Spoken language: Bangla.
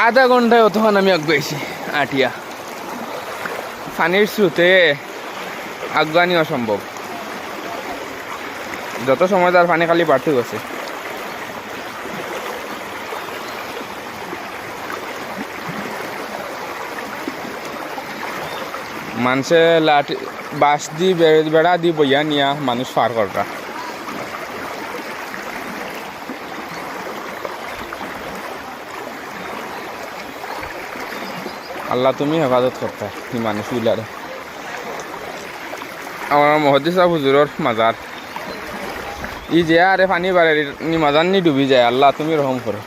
আধা ঘন্টায় অতক্ষণ আমি আগাইছি আটিয়া পানির স্রোতে আগানি অসম্ভব যত সময় তার পানি খালি বাড়তে গেছে মানুষে লাঠি বাঁশ দি বেড়া দি বইয়া নিয়া মানুষ পার করা আল্লাহ তুমি হেফাজত করতে এই মানুষগুলারে আমার মহদ্দিস সাহেব হুজুরের মাজার ই যে আরে পানি বাড়ে মাজার নি ডুবি যায় আল্লাহ তুমি রহম করো